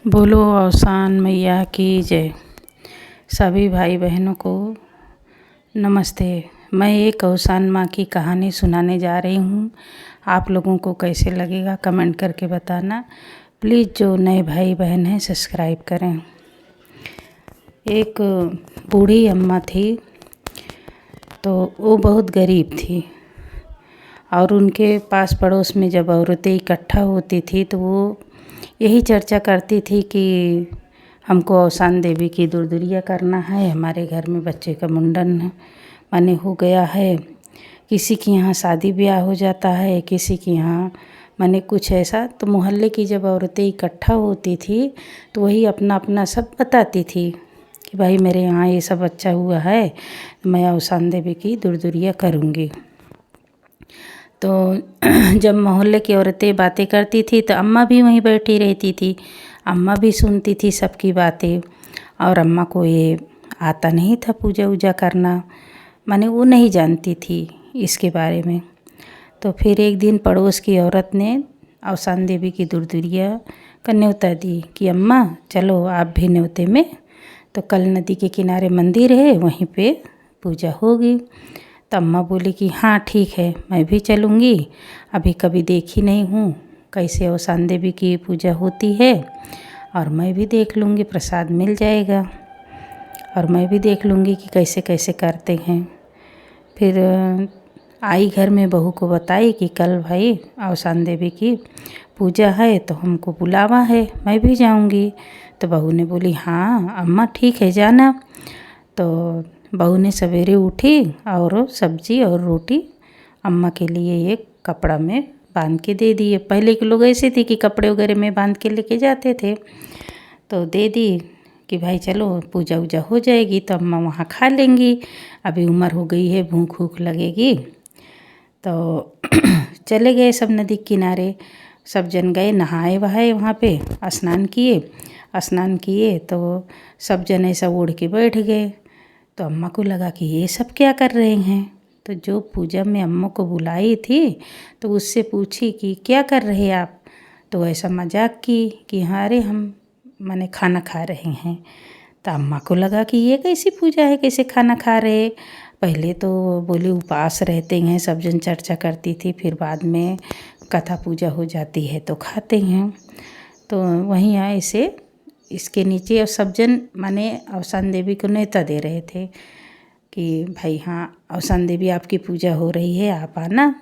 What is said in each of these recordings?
बोलो अवसान मैया की जय। सभी भाई बहनों को नमस्ते। मैं एक अवसान माँ की कहानी सुनाने जा रही हूँ। आप लोगों को कैसे लगेगा कमेंट करके बताना। प्लीज़ जो नए भाई बहन हैं सब्सक्राइब करें। एक बूढ़ी अम्मा थी, तो वो बहुत गरीब थी और उनके पास पड़ोस में जब औरतें इकट्ठा होती थी तो वो यही चर्चा करती थी कि हमको अवसान देवी की दुर्दुरिया करना है, हमारे घर में बच्चे का मुंडन माने हो गया है, किसी के यहाँ शादी ब्याह हो जाता है, किसी के यहाँ माने कुछ ऐसा। तो मोहल्ले की जब औरतें इकट्ठा होती थी तो वही अपना अपना सब बताती थी कि भाई मेरे यहाँ ये सब अच्छा हुआ है, मैं अवसान देवी की दुर्दुरिया करूँगी। तो जब मोहल्ले की औरतें बातें करती थी तो अम्मा भी वहीं बैठी रहती थी। अम्मा भी सुनती थी सबकी बातें और अम्मा को ये आता नहीं था पूजा वूजा करना, माने वो नहीं जानती थी इसके बारे में। तो फिर एक दिन पड़ोस की औरत ने अवसान देवी की दुर्दुरिया का न्योता दी कि अम्मा चलो आप भी न्योते में। तो कल नदी के किनारे मंदिर है, वहीं पे पूजा होगी। तो अम्मा बोली कि हाँ ठीक है, मैं भी चलूँगी। अभी कभी देखी नहीं हूँ कैसे अवसान देवी की पूजा होती है, और मैं भी देख लूँगी, प्रसाद मिल जाएगा और मैं भी देख लूँगी कि कैसे कैसे करते हैं। फिर आई घर में बहू को बताई कि कल भाई अवसान देवी की पूजा है तो हमको बुलावा है, मैं भी जाऊँगी। तो बहू ने बोली हाँ अम्मा ठीक है जाना। तो बहू ने सवेरे उठी और सब्जी और रोटी अम्मा के लिए एक कपड़ा में बांध के दे दिए। पहले के लोग ऐसे थे कि कपड़े वगैरह में बांध के लेके जाते थे, तो दे दी कि भाई चलो पूजा वूजा हो जाएगी तो अम्मा वहाँ खा लेंगी, अभी उम्र हो गई है, भूख वूख लगेगी। तो चले गए सब नदी किनारे, सब जन गए नहाए वहाए, वहाँ पे स्नान किए तो सब जन ऐसा ओढ़ के बैठ गए। तो अम्मा को लगा कि ये सब क्या कर रहे हैं। तो जो पूजा में अम्मा को बुलाई थी तो उससे पूछी कि क्या कर रहे आप। तो ऐसा मजाक की कि हाँ अरे हम माने खाना खा रहे हैं। तो अम्मा को लगा कि ये कैसी पूजा है, कैसे खाना खा रहे। पहले तो बोले उपवास रहते हैं, सब जन चर्चा करती थी, फिर बाद में कथा पूजा हो जाती है तो खाते हैं। तो वहीं ऐसे इसके नीचे और सब जन माने अवसान देवी को न्योता दे रहे थे कि भाई हाँ अवसान देवी आपकी पूजा हो रही है, आप आना।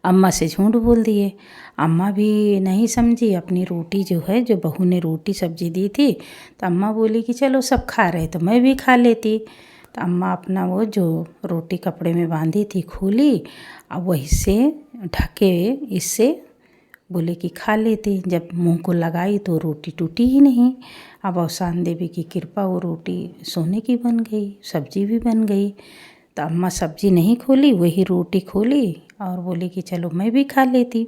अम्मा से झूठ बोल दिए। अम्मा भी नहीं समझी, अपनी रोटी जो है, जो बहू ने रोटी सब्जी दी थी, तो अम्मा बोली कि चलो सब खा रहे तो मैं भी खा लेती। तो अम्मा अपना वो जो रोटी कपड़े में बांधी थी खोली, अब वही से ढके इससे बोले कि खा लेती। जब मुंह को लगाई तो रोटी टूटी ही नहीं। अब अवसान देवी की कृपा वो रोटी सोने की बन गई, सब्जी भी बन गई। तो अम्मा सब्जी नहीं खोली, वही रोटी खोली और बोली कि चलो मैं भी खा लेती।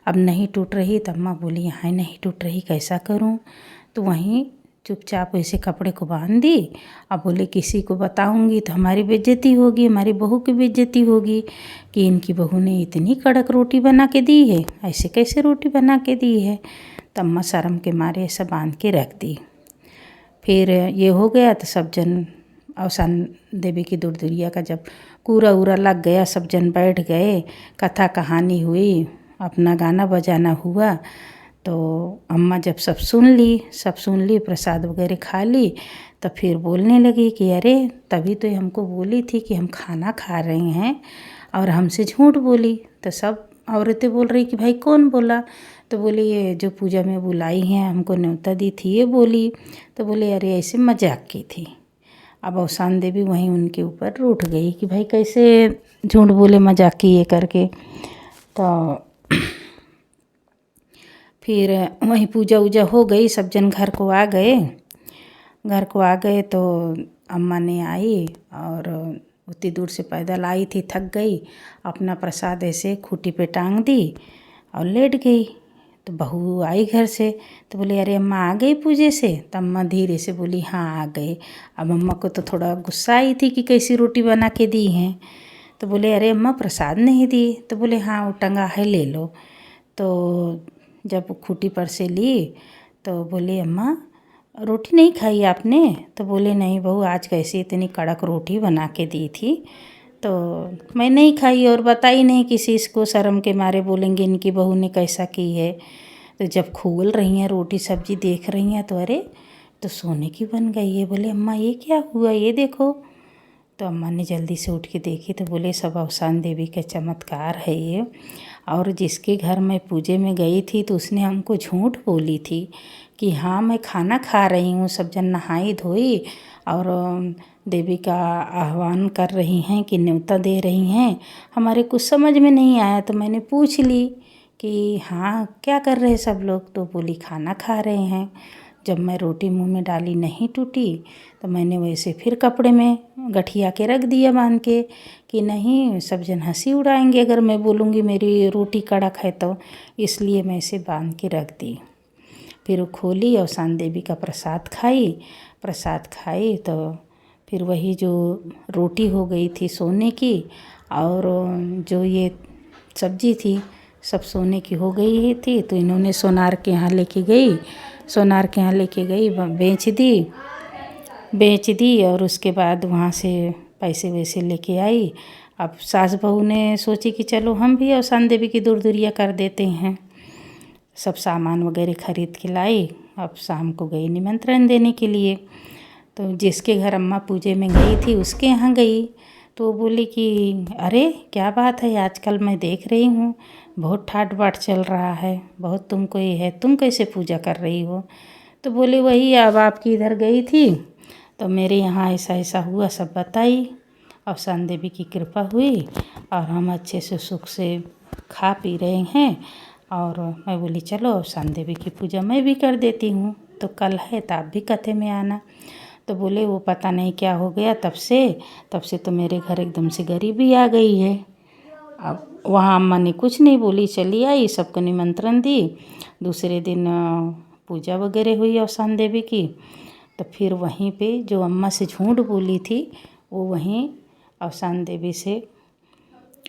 अब नहीं टूट रही तो अम्मा बोली हाँ नहीं टूट रही, कैसा करूं। तो वहीं चुपचाप ऐसे कपड़े को बांध दी। अब बोले किसी को बताऊंगी तो हमारी बेइज्जती होगी, हमारी बहू की बेइज्जती होगी कि इनकी बहू ने इतनी कड़क रोटी बना के दी है, ऐसे कैसे रोटी बना के दी है। तो अम्मा शर्म के मारे ऐसा बांध के रख दी। फिर ये हो गया तो सब जन अवसान देवी की दुर्दुरिया का जब कूरा उरा लग गया, सब जन बैठ गए, कथा कहानी हुई, अपना गाना बजाना हुआ। तो अम्मा जब सब सुन ली प्रसाद वगैरह खा ली, तो फिर बोलने लगी कि अरे तभी तो हमको बोली थी कि हम खाना खा रहे हैं और हमसे झूठ बोली। तो सब औरतें बोल रही कि भाई कौन बोला। तो बोली ये जो पूजा में बुलाई हैं, हमको न्योता दी थी, ये बोली। तो बोले अरे ऐसे मजाक की थी। अब अवसान देवी वहीं उनके ऊपर रूठ गई कि भाई कैसे झूठ बोले, मजाक की ये करके। तो फिर वहीं पूजा वूजा हो गई, सब जन घर को आ गए। तो अम्मा ने आई और उतनी दूर से पैदल आई थी, थक गई, अपना प्रसाद ऐसे खूंटी पे टांग दी और लेट गई। तो बहू आई घर से तो बोले अरे अम्मा आ गई पूजे से। तो अम्मा धीरे से बोली हाँ आ गए। अब अम्मा को तो थोड़ा गुस्सा आई थी कि कैसी रोटी बना के दी हैं। तो बोले अरे अम्मा प्रसाद नहीं दी। तो बोले हाँ वो टंगा है ले लो। तो जब खूंटी पर से ली तो बोली अम्मा रोटी नहीं खाई आपने? तो बोले नहीं बहू, आज कैसे इतनी कड़क रोटी बना के दी थी तो मैं नहीं खाई और बताई नहीं किसी को, शर्म के मारे बोलेंगे इनकी बहू ने कैसा की है। तो जब खोल रही हैं रोटी सब्जी देख रही हैं तो अरे तो सोने की बन गई है। बोले अम्मा ये क्या हुआ, ये देखो। तो अम्मा ने जल्दी से उठ के देखी तो बोले सब अवसान देवी का चमत्कार है ये। और जिसके घर मैं पूजे में गई थी तो उसने हमको झूठ बोली थी कि हाँ मैं खाना खा रही हूँ, सब जन नहाई धोई और देवी का आह्वान कर रही हैं कि न्योता दे रही हैं। हमारे कुछ समझ में नहीं आया तो मैंने पूछ ली कि हाँ क्या कर रहे सब लोग? तो बोली खाना खा रहे हैं। जब मैं रोटी मुंह में डाली नहीं टूटी तो मैंने वैसे फिर कपड़े में गठिया के रख दिया बांध के कि नहीं सब जन हंसी उड़ाएंगे अगर मैं बोलूँगी मेरी रोटी कड़क है तो, इसलिए मैं इसे बांध के रख दी। फिर वो खोली और अवसान देवी का प्रसाद खाई तो फिर वही जो रोटी हो गई थी सोने की और जो ये सब्जी थी सब सोने की हो गई ही थी। तो इन्होंने सोनार के यहाँ लेके गई बेच दी और उसके बाद वहाँ से पैसे वैसे लेके आई। अब सास बहू ने सोची कि चलो हम भी अवसान देवी की दूरदूरिया कर देते हैं। सब सामान वगैरह खरीद के लाई। अब शाम को गई निमंत्रण देने के लिए। तो जिसके घर अम्मा पूजे में गई थी उसके यहाँ गई तो वो बोली कि अरे क्या बात है, आजकल मैं देख रही हूँ बहुत ठाट बाट चल रहा है, बहुत तुमको ये है, तुम कैसे पूजा कर रही हो? तो बोले वही अब आपकी इधर गई थी तो मेरे यहाँ ऐसा ऐसा हुआ, सब बताई। अवसान देवी की कृपा हुई और हम अच्छे से सुख से खा पी रहे हैं। और मैं बोली चलो अवसान देवी की पूजा मैं भी कर देती हूँ, तो कल है तो आप भी कथे में आना। तो बोले वो पता नहीं क्या हो गया तब से तो मेरे घर एकदम से गरीबी आ गई है। अब वहाँ अम्मा ने कुछ नहीं बोली, चली आई, सबको निमंत्रण दी। दूसरे दिन पूजा वगैरह हुई अवसान देवी की। तो फिर वहीं पे जो अम्मा से झूठ बोली थी वो वहीं अवसान देवी से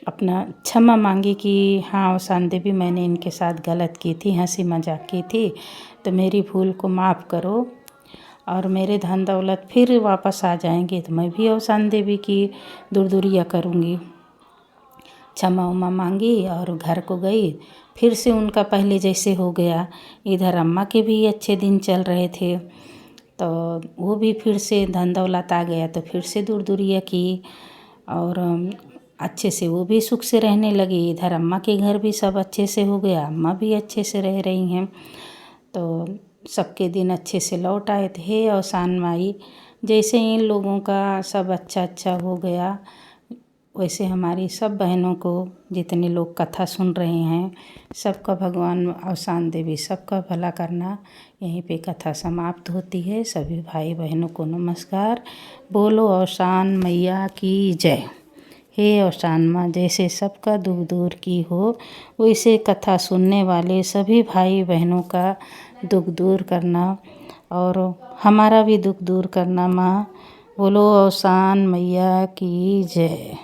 अपना क्षमा मांगी कि हाँ अवसान देवी मैंने इनके साथ गलत की थी, हंसी मजाक की थी, तो मेरी भूल को माफ़ करो और मेरे धन दौलत फिर वापस आ जाएंगे तो मैं भी अवसान देवी की दूरदूरिया करूँगी। क्षमा उमा मांगी और घर को गई। फिर से उनका पहले जैसे हो गया। इधर अम्मा के भी अच्छे दिन चल रहे थे तो वो भी फिर से धन दौलत आ गया तो फिर से दूरदूरिया की और अच्छे से वो भी सुख से रहने लगी। इधर अम्मा के घर भी सब अच्छे से हो गया, अम्मा भी अच्छे से रह रही हैं। तो सबके दिन अच्छे से लौट आए थे। हे अवसान माई, जैसे इन लोगों का सब अच्छा हो गया वैसे हमारी सब बहनों को, जितने लोग कथा सुन रहे हैं, सबका भगवान अवसान देवी सबका भला करना। यहीं पे कथा समाप्त होती है। सभी भाई बहनों को नमस्कार। बोलो अवसान मैया की जय। हे अवसान माँ, जैसे सबका दुख दूर की हो वैसे कथा सुनने वाले सभी भाई बहनों का दुख दूर करना और हमारा भी दुख दूर करना माँ। बोलो अवसान मैया की जय।